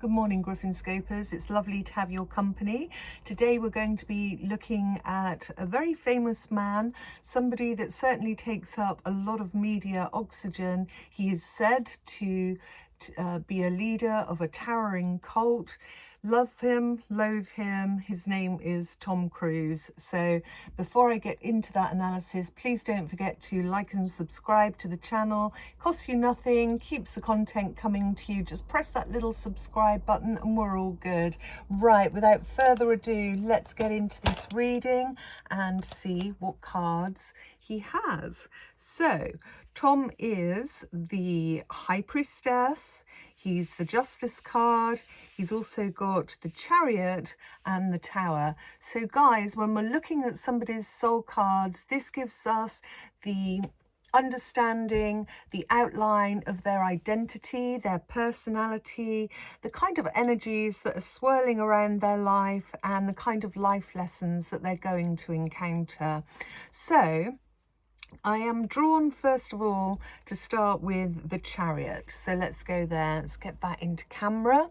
Good morning, Griffin Scopers. It's lovely to have your company. Today we're going to be looking at a very famous man, somebody that certainly takes up a lot of media oxygen. He is said to be a leader of a towering cult. Love him, loathe him. His name is Tom Cruise. So before I get into that analysis, please don't forget to like and subscribe to the channel. It costs you nothing, keeps the content coming to you. Just press that little subscribe button and we're all good. Right, without further ado, let's get into this reading and see what cards he has. So Tom is the High Priestess. He's the Justice card. He's also got the Chariot and the Tower. So guys, when we're looking at somebody's soul cards, this gives us the understanding, the outline of their identity, their personality, the kind of energies that are swirling around their life, and the kind of life lessons that they're going to encounter. So I am drawn, first of all, to start with the Chariot. So let's go there. Let's get that into camera.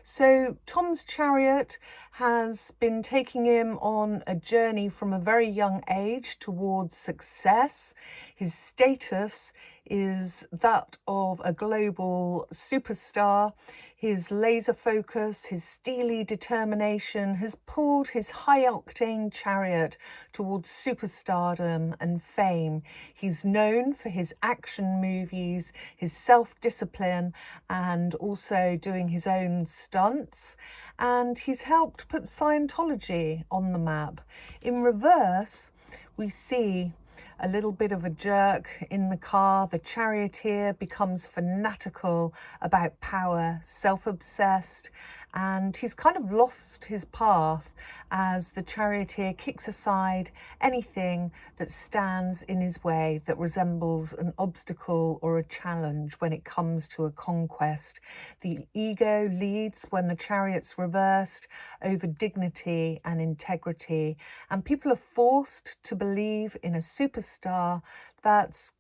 So Tom's Chariot has been taking him on a journey from a very young age towards success. His status is that of a global superstar. His laser focus, his steely determination has pulled his high-octane chariot towards superstardom and fame. He's known for his action movies, his self-discipline, and also doing his own stunts. And he's helped put Scientology on the map. In reverse, we see a little bit of a jerk in the car. The charioteer becomes fanatical about power, self-obsessed, and he's kind of lost his path as the charioteer kicks aside anything that stands in his way that resembles an obstacle or a challenge when it comes to a conquest. The ego leads when the chariot's reversed over dignity and integrity, and people are forced to believe in a superstar that's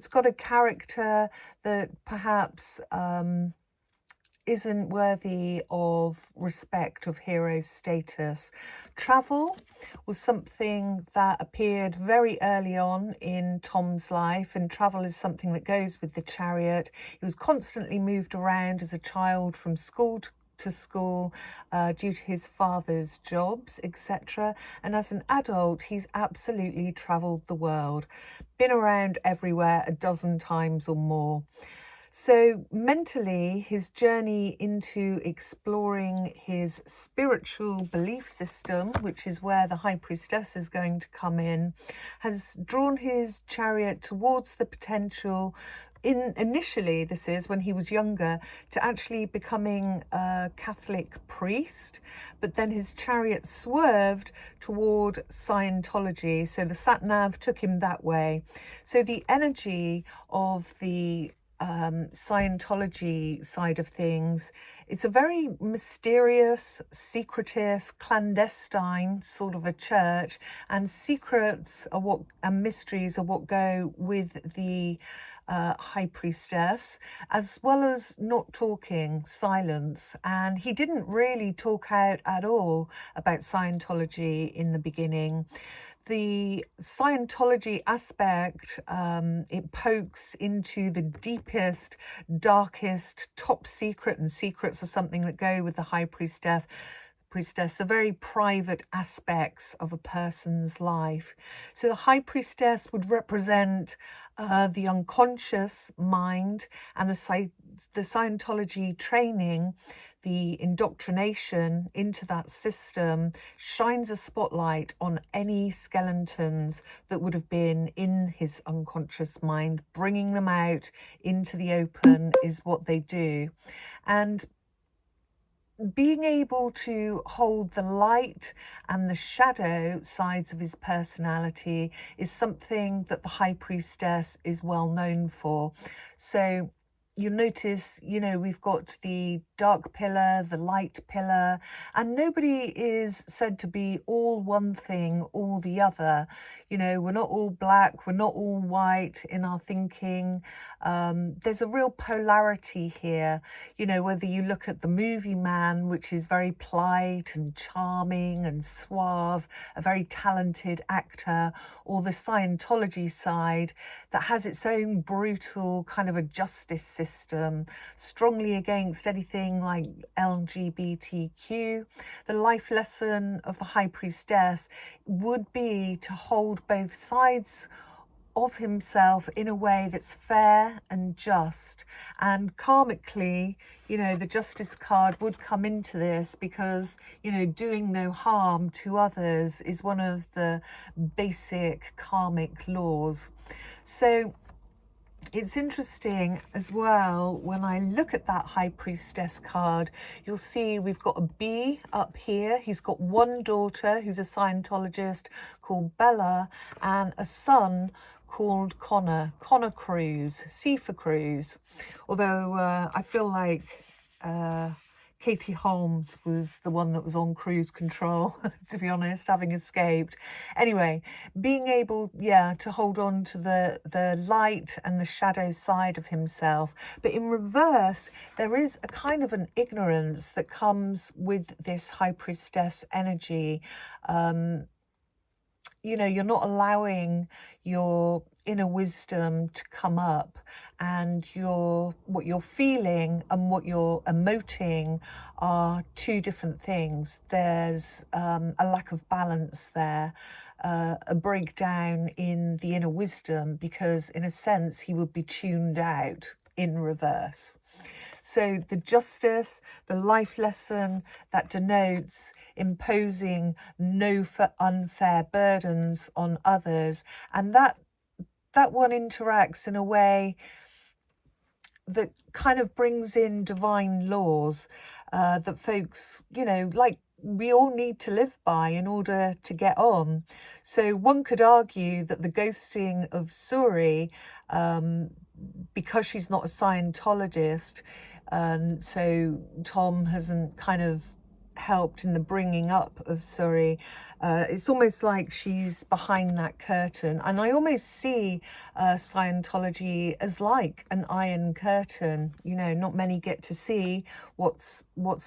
got a character that perhaps isn't worthy of respect, of hero status. Travel was something that appeared very early on in Tom's life, and travel is something that goes with the chariot. He was constantly moved around as a child from school to school due to his father's jobs, etc. And as an adult, he's absolutely travelled the world, been around everywhere a dozen times or more. So mentally, his journey into exploring his spiritual belief system, which is where the High Priestess is going to come in, has drawn his chariot towards the potential initially, this is when he was younger, to actually becoming a Catholic priest, but then his chariot swerved toward Scientology. So the sat-nav took him that way. So the energy of the Scientology side of things, it's a very mysterious, secretive, clandestine sort of a church, and secrets are what, and mysteries are what go with the High Priestess, as well as not talking, silence. And he didn't really talk out at all about Scientology in the beginning. The Scientology aspect, it pokes into the deepest, darkest, top secret, and secrets are something that go with the High Priestess, the very private aspects of a person's life. So the High Priestess would represent the unconscious mind, and the Scientology training, the indoctrination into that system, shines a spotlight on any skeletons that would have been in his unconscious mind. Bringing them out into the open is what they do. And being able to hold the light and the shadow sides of his personality is something that the High Priestess is well known for. So you'll notice, you know, we've got the dark pillar, the light pillar, and nobody is said to be all one thing or the other. You know, we're not all black, we're not all white in our thinking. There's a real polarity here. You know, whether you look at the movie man, which is very polite and charming and suave, a very talented actor, or the Scientology side that has its own brutal kind of a justice system, strongly against anything like LGBTQ. The life lesson of the High Priestess would be to hold both sides of himself in a way that's fair and just. And karmically, you know, the justice card would come into this because, you know, doing no harm to others is one of the basic karmic laws. So it's interesting as well, when I look at that High Priestess card, you'll see we've got a bee up here. He's got one daughter who's a Scientologist called Bella, and a son called Connor Cruz, C for Cruz. Although I feel like Katie Holmes was the one that was on cruise control, to be honest, having escaped. Anyway, being able, to hold on to the light and the shadow side of himself. But in reverse, there is a kind of an ignorance that comes with this High Priestess energy. You know, you're not allowing your inner wisdom to come up, and what you're feeling and what you're emoting are two different things. There's a lack of balance there, a breakdown in the inner wisdom, because in a sense he would be tuned out in reverse. So the justice, the life lesson that denotes imposing no unfair burdens on others, and that one interacts in a way that kind of brings in divine laws that folks, you know, like we all need to live by in order to get on. So one could argue that the ghosting of Suri, because she's not a Scientologist, and so Tom hasn't kind of helped in the bringing up of Suri. It's almost like she's behind that curtain, and I almost see Scientology as like an iron curtain. You know, not many get to see what's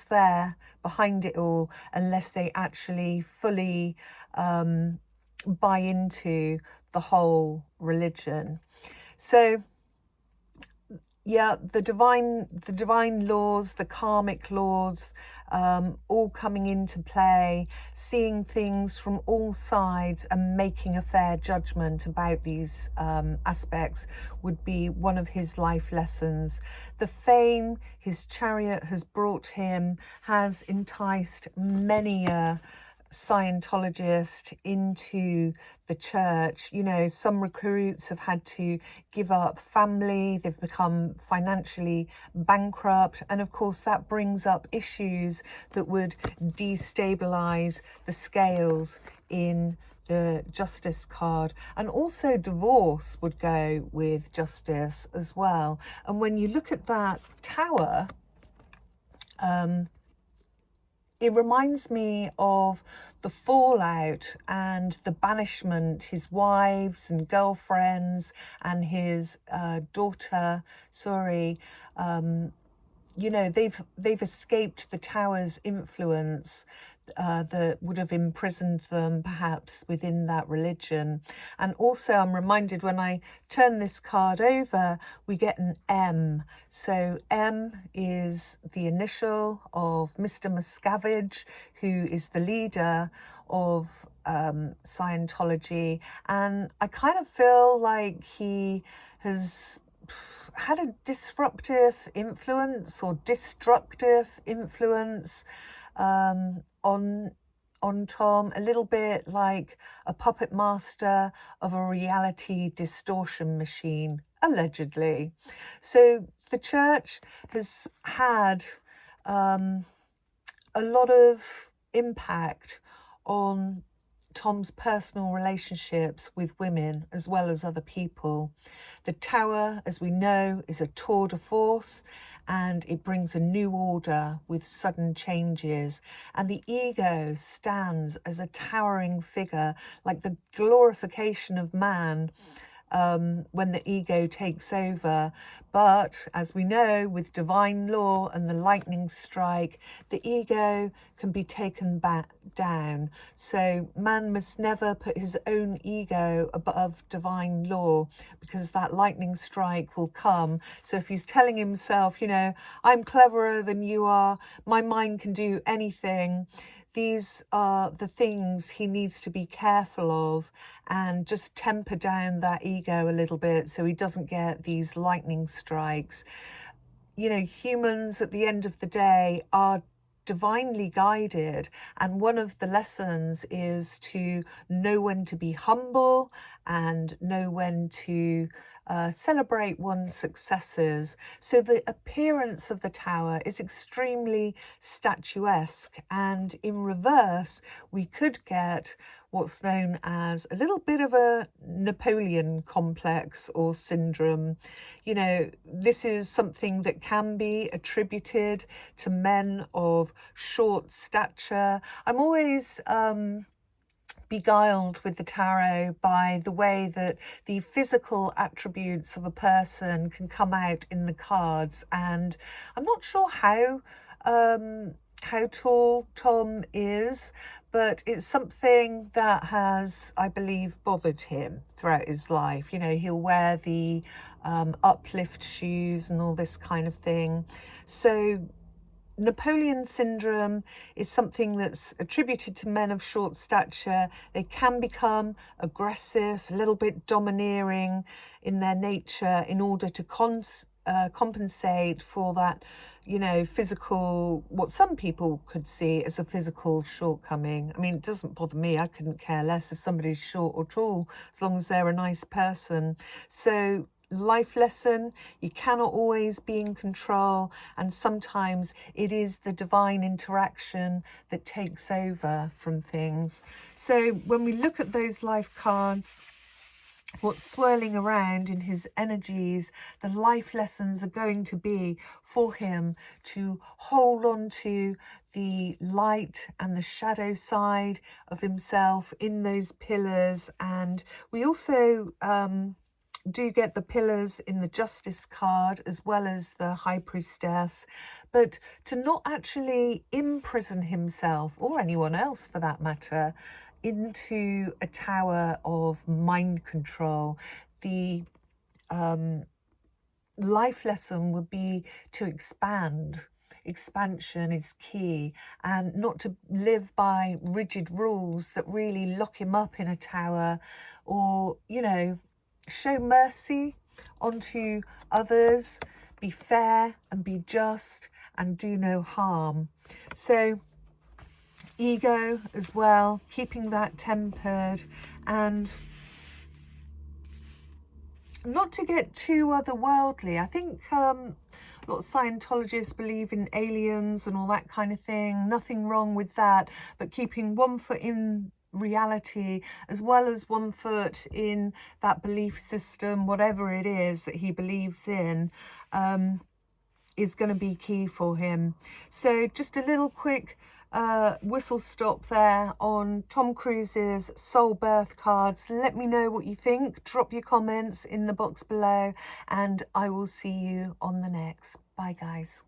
there behind it all unless they actually fully buy into the whole religion. So the divine laws, the karmic laws, all coming into play, seeing things from all sides and making a fair judgment about these aspects would be one of his life lessons. The fame his chariot has brought him has enticed many a Scientologist into the church. You know, some recruits have had to give up family, they've become financially bankrupt, and of course that brings up issues that would destabilize the scales in the justice card. And also divorce would go with justice as well. And when you look at that tower, it reminds me of the fallout and the banishment, his wives and girlfriends and his daughter, you know, they've escaped the tower's influence that would have imprisoned them perhaps within that religion. And also I'm reminded when I turn this card over, we get an M. So M is the initial of Mr. Miscavige, who is the leader of Scientology. And I kind of feel like he has had a disruptive influence or destructive influence on Tom, a little bit like a puppet master of a reality distortion machine, allegedly. So the church has had a lot of impact on Tom's personal relationships with women as well as other people. The Tower, as we know, is a tour de force, and it brings a new order with sudden changes. And the ego stands as a towering figure, like the glorification of man, when the ego takes over. But as we know, with divine law and the lightning strike, the ego can be taken back down. So man must never put his own ego above divine law, because that lightning strike will come. So if he's telling himself, you know, I'm cleverer than you are, my mind can do anything, these are the things he needs to be careful of, and just temper down that ego a little bit so he doesn't get these lightning strikes. You know, humans at the end of the day are divinely guided, and one of the lessons is to know when to be humble and know when to celebrate one's successes. So the appearance of the Tower is extremely statuesque, and in reverse we could get what's known as a little bit of a Napoleon complex or syndrome. You know, this is something that can be attributed to men of short stature. I'm always beguiled with the tarot by the way that the physical attributes of a person can come out in the cards, and I'm not sure how tall Tom is, but it's something that has, I believe, bothered him throughout his life. You know, he'll wear the uplift shoes and all this kind of thing. So Napoleon syndrome is something that's attributed to men of short stature. They can become aggressive, a little bit domineering in their nature in order to compensate for that, you know, physical, what some people could see as a physical shortcoming. I mean, it doesn't bother me. I couldn't care less if somebody's short or tall, as long as they're a nice person. So life lesson, you cannot always be in control, and sometimes it is the divine interaction that takes over from things. So when we look at those life cards, what's swirling around in his energies, the life lessons are going to be for him to hold on to the light and the shadow side of himself in those pillars. And we also do get the pillars in the Justice card as well as the High Priestess, but to not actually imprison himself, or anyone else for that matter, into a tower of mind control. The life lesson would be to expand. Expansion is key, and not to live by rigid rules that really lock him up in a tower, or, you know, show mercy onto others, be fair and be just, and do no harm. So ego as well, keeping that tempered, and not to get too otherworldly. I think a lot of Scientologists believe in aliens and all that kind of thing. Nothing wrong with that, but keeping one foot in reality as well as one foot in that belief system, whatever it is that he believes in, is going to be key for him. So just a little quick whistle stop there on Tom Cruise's soul birth cards. Let me know what you think. Drop your comments in the box below, and I will see you on the next. Bye guys.